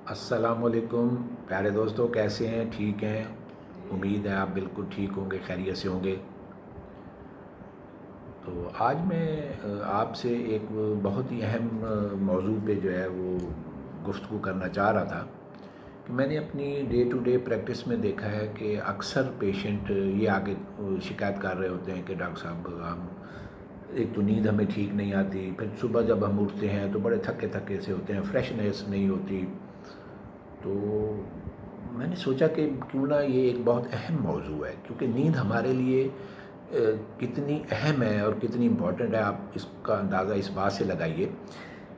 السلام علیکم پیارے دوستوں، کیسے ہیں؟ ٹھیک ہیں؟ امید ہے آپ بالکل ٹھیک ہوں گے، خیریت سے ہوں گے۔ تو آج میں آپ سے ایک بہت ہی اہم موضوع پہ جو ہے وہ گفتگو کرنا چاہ رہا تھا کہ میں نے اپنی ڈے ٹو ڈے پریکٹس میں دیکھا ہے کہ اکثر پیشنٹ یہ آگے شکایت کر رہے ہوتے ہیں کہ ڈاکٹر صاحب ہم ایک تو نیند ہمیں ٹھیک نہیں آتی، پھر صبح جب ہم اٹھتے ہیں تو بڑے تھکے تھکے سے ہوتے ہیں، فریشنیس نہیں ہوتی۔ تو میں نے سوچا کہ کیوں نہ یہ ایک بہت اہم موضوع ہے، کیونکہ نیند ہمارے لیے کتنی اہم ہے اور کتنی امپورٹنٹ ہے، آپ اس کا اندازہ اس بات سے لگائیے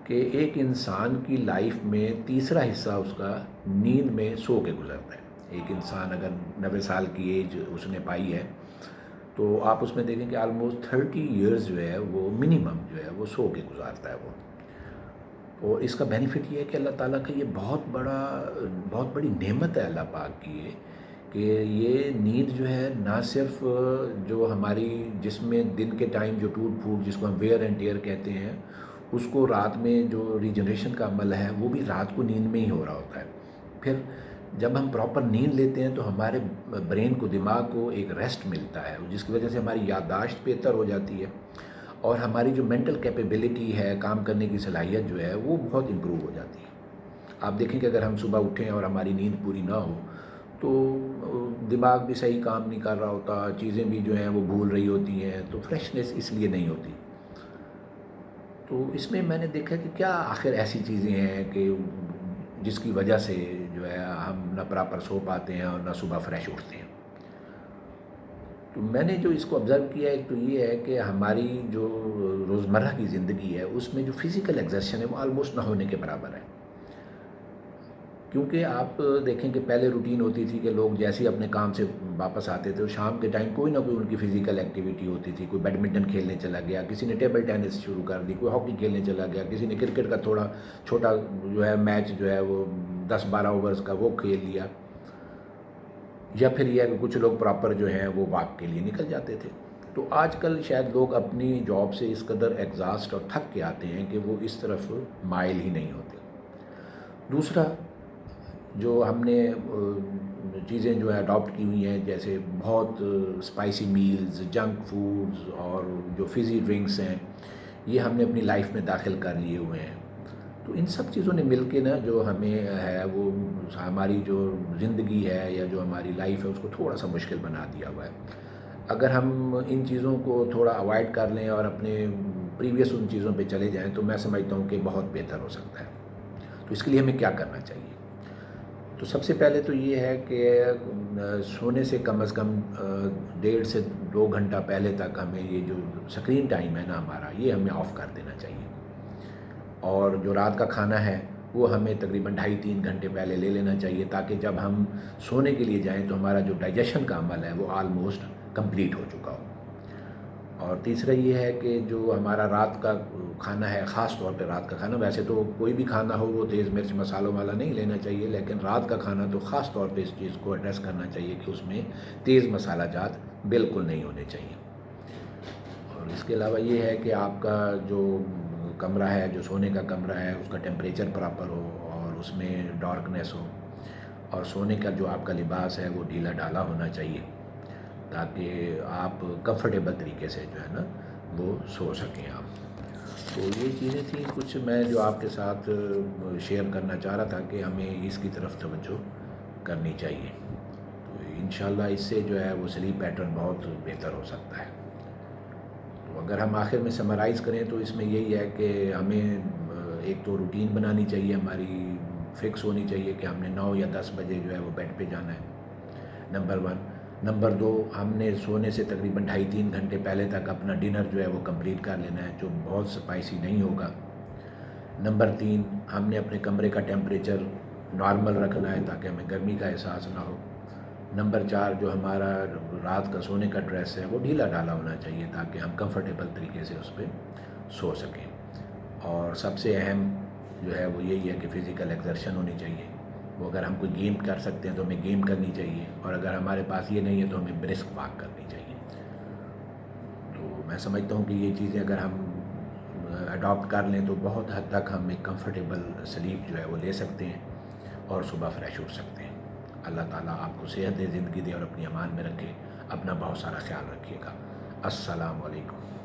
کہ ایک انسان کی لائف میں تیسرا حصہ اس کا نیند میں سو کے گزرتا ہے۔ ایک انسان اگر 90 سال کی ایج اس نے پائی ہے تو آپ اس میں دیکھیں کہ آلموسٹ 30 ایئرز جو ہے وہ منیمم جو ہے وہ سو کے گزارتا ہے وہ۔ اور اس کا بینیفٹ یہ ہے کہ اللہ تعالیٰ کا یہ بہت بڑی نعمت ہے اللہ پاک کی یہ، کہ یہ نیند جو ہے نہ صرف جو ہماری جسم میں دن کے ٹائم جو ٹوٹ پھوٹ جس کو ہم ویئر اینڈ ٹیئر کہتے ہیں، اس کو رات میں جو ریجنریشن کا عمل ہے وہ بھی رات کو نیند میں ہی ہو رہا ہوتا ہے۔ پھر جب ہم پراپر نیند لیتے ہیں تو ہمارے برین کو، دماغ کو ایک ریسٹ ملتا ہے، جس کی وجہ سے ہماری یادداشت بہتر ہو جاتی ہے اور ہماری جو مینٹل کیپیبلٹی ہے، کام کرنے کی صلاحیت جو ہے وہ بہت امپروو ہو جاتی ہے۔ آپ دیکھیں کہ اگر ہم صبح اٹھیں اور ہماری نیند پوری نہ ہو تو دماغ بھی صحیح کام نہیں کر رہا ہوتا، چیزیں بھی جو ہیں وہ بھول رہی ہوتی ہیں، تو فریشنس اس لیے نہیں ہوتی۔ تو اس میں نے دیکھا کہ کیا آخر ایسی چیزیں ہیں کہ جس کی وجہ سے جو ہے ہم نہ پراپر سو پاتے ہیں اور نہ صبح فریش اٹھتے ہیں۔ تو میں نے جو اس کو آبزرو کیا، ایک تو یہ ہے کہ ہماری جو روزمرہ کی زندگی ہے اس میں جو فزیکل ایگزرشن ہے وہ آلموسٹ نہ ہونے کے برابر ہے۔ کیونکہ آپ دیکھیں کہ پہلے روٹین ہوتی تھی کہ لوگ جیسے ہی اپنے کام سے واپس آتے تھے، شام کے ٹائم کوئی نہ کوئی ان کی فزیکل ایکٹیویٹی ہوتی تھی، کوئی بیڈمنٹن کھیلنے چلا گیا، کسی نے ٹیبل ٹینس شروع کر دی، کوئی ہاکی کھیلنے چلا گیا، کسی نے کرکٹ کا تھوڑا چھوٹا جو ہے میچ جو ہے وہ 10-12 اوورز کا وہ کھیل لیا، یا پھر یہ ہے کہ کچھ لوگ پراپر جو ہیں وہ واک کے لیے نکل جاتے تھے۔ تو آج کل شاید لوگ اپنی جاب سے اس قدر ایگزاسٹ اور تھک کے آتے ہیں کہ وہ اس طرف مائل ہی نہیں ہوتے۔ دوسرا جو ہم نے چیزیں جو ہے اڈاپٹ کی ہوئی ہیں، جیسے بہت اسپائسی میلز، جنک فوڈز اور جو فزی ڈرنکس ہیں، یہ ہم نے اپنی لائف میں داخل کر لیے ہوئے ہیں۔ تو ان سب چیزوں نے مل کے نا جو ہمیں ہے وہ ہماری جو زندگی ہے یا جو ہماری لائف ہے اس کو تھوڑا سا مشکل بنا دیا ہوا ہے۔ اگر ہم ان چیزوں کو تھوڑا اوائڈ کر لیں اور اپنے پریویس ان چیزوں پہ چلے جائیں تو میں سمجھتا ہوں کہ بہت بہتر ہو سکتا ہے۔ تو اس کے لیے ہمیں کیا کرنا چاہیے؟ تو سب سے پہلے تو یہ ہے کہ سونے سے کم از کم 1.5 سے 2 گھنٹہ پہلے تک ہمیں یہ جو اسکرین ٹائم ہے نا ہمارا، یہ ہمیں آف کر دینا چاہیے۔ اور جو رات کا کھانا ہے وہ ہمیں تقریباً 2.5-3 گھنٹے پہلے لے لینا چاہیے، تاکہ جب ہم سونے کے لیے جائیں تو ہمارا جو ڈائجیشن کا عمل ہے وہ آلموسٹ کمپلیٹ ہو چکا ہو۔ اور تیسرا یہ ہے کہ جو ہمارا رات کا کھانا ہے، خاص طور پہ رات کا کھانا، ویسے تو کوئی بھی کھانا ہو وہ تیز مرچ مسالوں والا نہیں لینا چاہیے، لیکن رات کا کھانا تو خاص طور پہ اس چیز کو ایڈریس کرنا چاہیے کہ اس میں تیز مسالہ جات بالکل نہیں ہونے چاہیے۔ اور اس کے علاوہ یہ ہے کہ آپ کا جو کمرہ ہے، جو سونے کا کمرہ ہے، اس کا ٹیمپریچر پراپر ہو اور اس میں ڈارکنیس ہو، اور سونے کا جو آپ کا لباس ہے وہ ڈھیلا ڈھالا ہونا چاہیے، تاکہ آپ کمفرٹیبل طریقے سے جو ہے نا وہ سو سکیں آپ۔ تو یہ چیزیں تھیں کچھ میں جو آپ کے ساتھ شیئر کرنا چاہ رہا تھا کہ ہمیں اس کی طرف توجہ کرنی چاہیے۔ تو انشاءاللہ اس سے جو ہے وہ سلیپ پیٹرن بہت بہتر ہو سکتا ہے۔ تو اگر ہم آخر میں سمرائز کریں تو اس میں یہی ہے کہ ہمیں ایک تو روٹین بنانی چاہیے، ہماری فکس ہونی چاہیے کہ ہم نے 9 یا 10 بجے جو ہے وہ بیڈ پہ جانا ہے، نمبر 1۔ نمبر 2، ہم نے سونے سے تقریباً 2.5-3 گھنٹے پہلے تک اپنا ڈنر جو ہے وہ کمپلیٹ کر لینا ہے، جو بہت اسپائسی نہیں ہوگا۔ نمبر 3، ہم نے اپنے کمرے کا ٹیمپریچر نارمل رکھنا ہے تاکہ ہمیں گرمی کا احساس نہ ہو۔ نمبر 4، جو ہمارا رات کا سونے کا ڈریس ہے وہ ڈھیلا ڈھالا ہونا چاہیے تاکہ ہم کمفرٹیبل طریقے سے اس پہ سو سکیں۔ اور سب سے اہم جو ہے وہ یہی ہے کہ فزیکل ایگزرشن ہونی چاہیے۔ وہ اگر ہم کوئی گیم کر سکتے ہیں تو ہمیں گیم کرنی چاہیے، اور اگر ہمارے پاس یہ نہیں ہے تو ہمیں برسک واک کرنی چاہیے۔ تو میں سمجھتا ہوں کہ یہ چیزیں اگر ہم اڈاپٹ کر لیں تو بہت حد تک ہم ایک کمفرٹیبل سلیپ جو ہے وہ لے سکتے ہیں۔ اور صبح فریش اٹھ سکتے ہیں۔ اللہ تعالیٰ آپ کو صحت دے، زندگی دے اور اپنی امان میں رکھے۔ اپنا بہت سارا خیال رکھیے گا۔ السلام علیکم۔